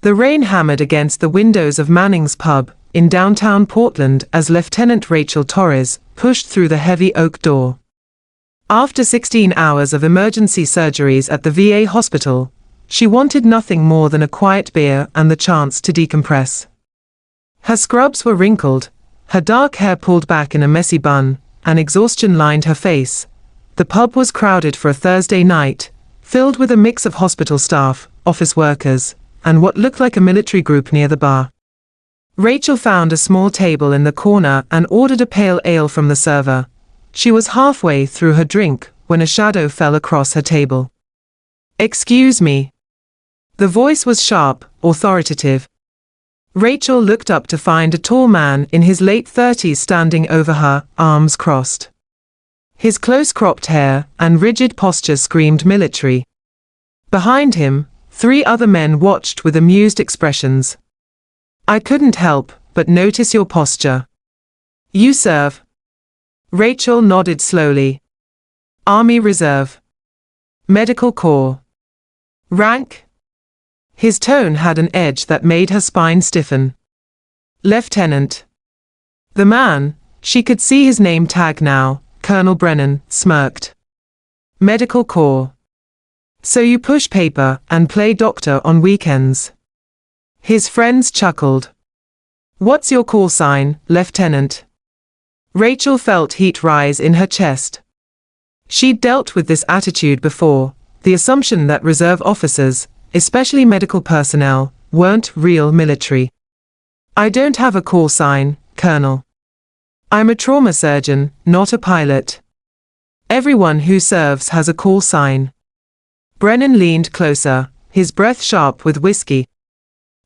The rain hammered against the windows of Manning's pub in downtown Portland as Lieutenant Rachel Torres pushed through the heavy oak door. After 16 hours of emergency surgeries at the VA hospital, she wanted nothing more than a quiet beer and the chance to decompress. Her scrubs were wrinkled, her dark hair pulled back in a messy bun, and exhaustion lined her face. The pub was crowded for a Thursday night, filled with a mix of hospital staff, office workers, and what looked like a military group near the bar. Rachel found a small table in the corner and ordered a pale ale from the server. She was halfway through her drink when a shadow fell across her table. "Excuse me." The voice was sharp, authoritative. Rachel looked up to find a tall man in his late 30s standing over her, arms crossed. His close-cropped hair and rigid posture screamed military. Behind him, 3 other men watched with amused expressions. "I couldn't help but notice your posture. You serve?" Rachel nodded slowly. "Army Reserve. Medical Corps. Rank?" His tone had an edge that made her spine stiffen. "Lieutenant." The man, she could see his name tag now, Colonel Brennan, smirked. "Medical Corps. So you push paper and play doctor on weekends?" His friends chuckled. "What's your call sign, Lieutenant?" Rachel felt heat rise in her chest. She'd dealt with this attitude before, the assumption that reserve officers, especially medical personnel, weren't real military. "I don't have a call sign, Colonel. I'm a trauma surgeon, not a pilot. Everyone who serves has a call sign." Brennan leaned closer, his breath sharp with whiskey.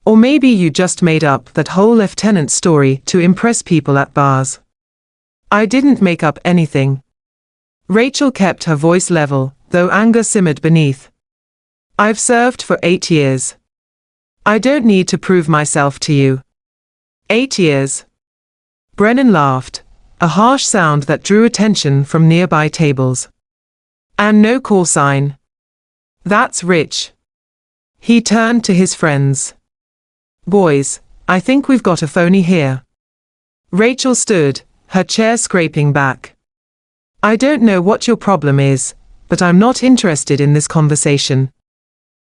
"Or maybe you just made up that whole lieutenant story to impress people at bars." "I didn't make up anything." Rachel kept her voice level, though anger simmered beneath. "I've served for 8 years. I don't need to prove myself to you." 8 years. Brennan laughed, a harsh sound that drew attention from nearby tables. "And no call sign. That's rich." He turned to his friends. "Boys, I think we've got a phony here." Rachel stood, her chair scraping back. "I don't know what your problem is, but I'm not interested in this conversation."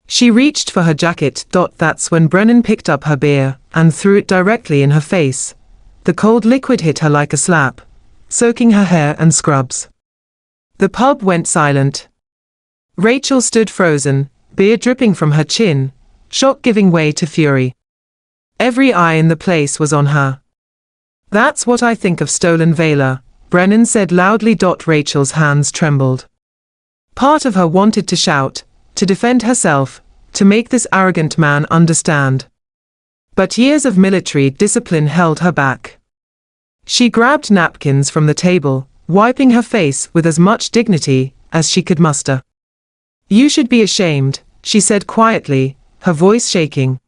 She reached for her jacket. That's when Brennan picked up her beer and threw it directly in her face. The cold liquid hit her like a slap, soaking her hair and scrubs. The pub went silent. Rachel stood frozen, beer dripping from her chin, shock giving way to fury. Every eye in the place was on her. "That's what I think of stolen valor," Brennan said loudly. Rachel's hands trembled. Part of her wanted to shout, to defend herself, to make this arrogant man understand. But years of military discipline held her back. She grabbed napkins from the table, wiping her face with as much dignity as she could muster. "You should be ashamed," she said quietly, her voice shaking.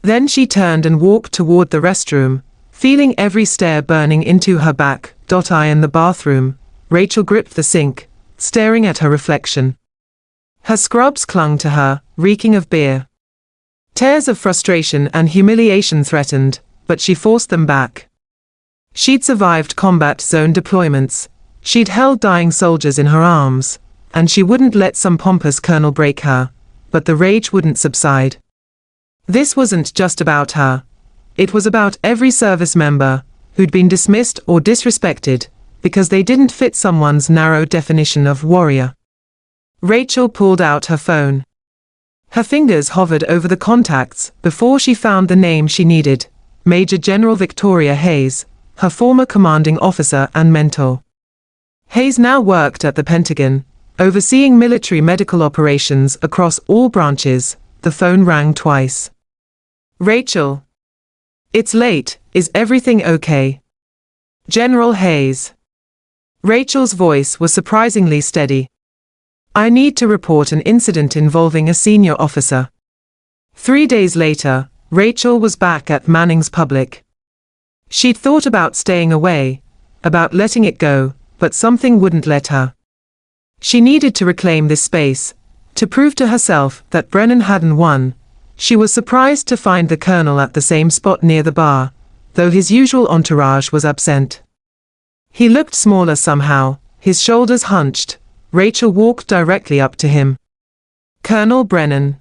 Then she turned and walked toward the restroom, feeling every stare burning into her back. In the bathroom, Rachel gripped the sink, staring at her reflection. Her scrubs clung to her, reeking of beer. Tears of frustration and humiliation threatened, but she forced them back. She'd survived combat zone deployments, she'd held dying soldiers in her arms, and she wouldn't let some pompous colonel break her, but the rage wouldn't subside. This wasn't just about her. It was about every service member who'd been dismissed or disrespected because they didn't fit someone's narrow definition of warrior. Rachel pulled out her phone. Her fingers hovered over the contacts before she found the name she needed, Major General Victoria Hayes, her former commanding officer and mentor. Hayes now worked at the Pentagon, overseeing military medical operations across all branches. The phone rang twice. "Rachel. It's late, is everything okay?" "General Hayes." Rachel's voice was surprisingly steady. "I need to report an incident involving a senior officer." 3 days later, Rachel was back at Manning's Public. She'd thought about staying away, about letting it go, but something wouldn't let her. She needed to reclaim this space, to prove to herself that Brennan hadn't won, she was surprised to find the colonel at the same spot near the bar, though his usual entourage was absent. He looked smaller somehow, his shoulders hunched. Rachel walked directly up to him. "Colonel Brennan."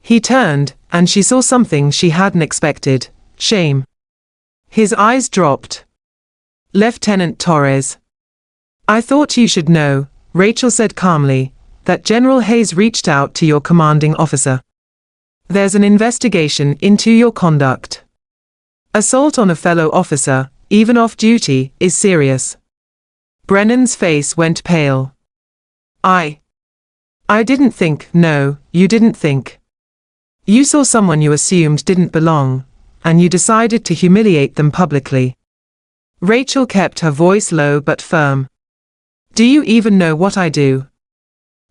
He turned, and she saw something she hadn't expected: shame. His eyes dropped. "Lieutenant Torres. I thought you should know," Rachel said calmly, "that General Hayes reached out to your commanding officer. There's an investigation into your conduct. Assault on a fellow officer, even off duty, is serious." Brennan's face went pale. I didn't think." "No, you didn't think. You saw someone you assumed didn't belong, and you decided to humiliate them publicly." Rachel kept her voice low but firm. "Do you even know what I do?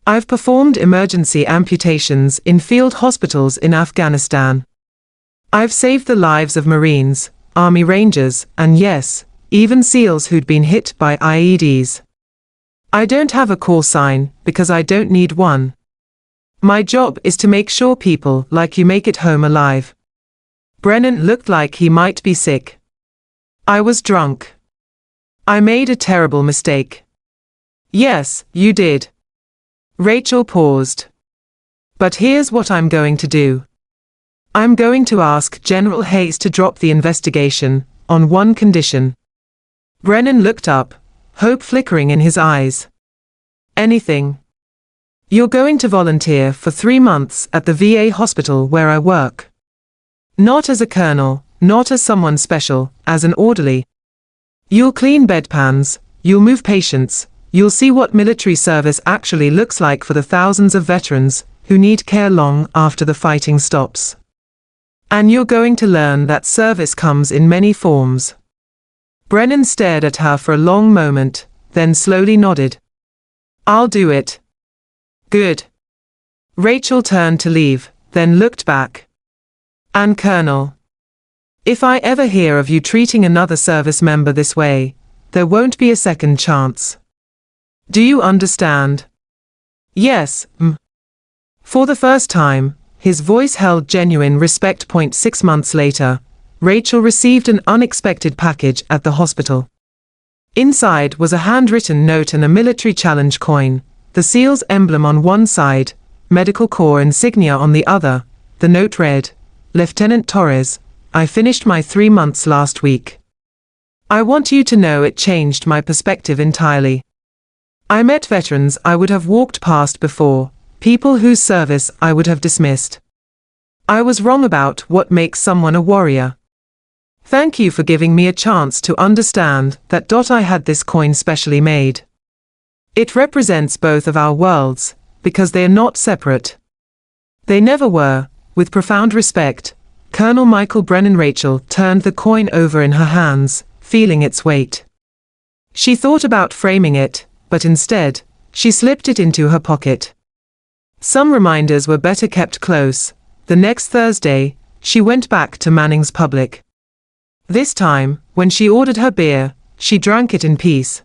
I've performed emergency amputations in field hospitals in Afghanistan. I've saved the lives of Marines, Army Rangers, and yes, even SEALs who'd been hit by IEDs. I don't have a call sign because I don't need one. My job is to make sure people like you make it home alive." Brennan looked like he might be sick. "I was drunk. I made a terrible mistake." "Yes, you did." Rachel paused. "But here's what I'm going to do. I'm going to ask General Hayes to drop the investigation, on one condition." Brennan looked up, hope flickering in his eyes. "Anything. You're going to volunteer for 3 months at the VA hospital where I work. Not as a colonel, not as someone special, as an orderly. You'll clean bedpans, you'll move patients, you'll see what military service actually looks like for the thousands of veterans who need care long after the fighting stops. And you're going to learn that service comes in many forms." Brennan stared at her for a long moment, then slowly nodded. "I'll do it." "Good." Rachel turned to leave, then looked back. "And Colonel, if I ever hear of you treating another service member this way, there won't be a second chance. Do you understand?" "Yes, m." For the first time, his voice held genuine respect. 6 months later, Rachel received an unexpected package at the hospital. Inside was a handwritten note and a military challenge coin, the SEAL's emblem on one side, Medical Corps insignia on the other. The note read, "Lieutenant Torres, I finished my 3 months last week. I want you to know it changed my perspective entirely. I met veterans I would have walked past before, people whose service I would have dismissed. I was wrong about what makes someone a warrior. Thank you for giving me a chance to understand that. I had this coin specially made. It represents both of our worlds, because they are not separate. They never were." With profound respect, Colonel Michael Brennan. Rachel turned the coin over in her hands, feeling its weight. She thought about framing it, but instead, she slipped it into her pocket. Some reminders were better kept close. The next Thursday, she went back to Manning's Public. This time, when she ordered her beer, she drank it in peace.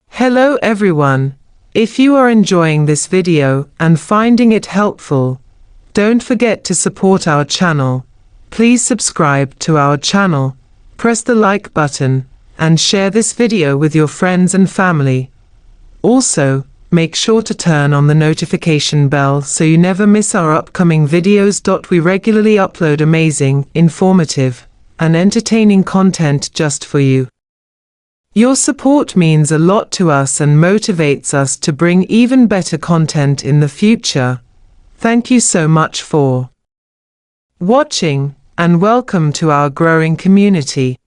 Hello everyone. If you are enjoying this video and finding it helpful, don't forget to support our channel. Please subscribe to our channel, press the like button, and share this video with your friends and family. Also, make sure to turn on the notification bell so you never miss our upcoming videos. We regularly upload amazing, informative, and entertaining content just for you. Your support means a lot to us and motivates us to bring even better content in the future. Thank you so much for watching, and welcome to our growing community.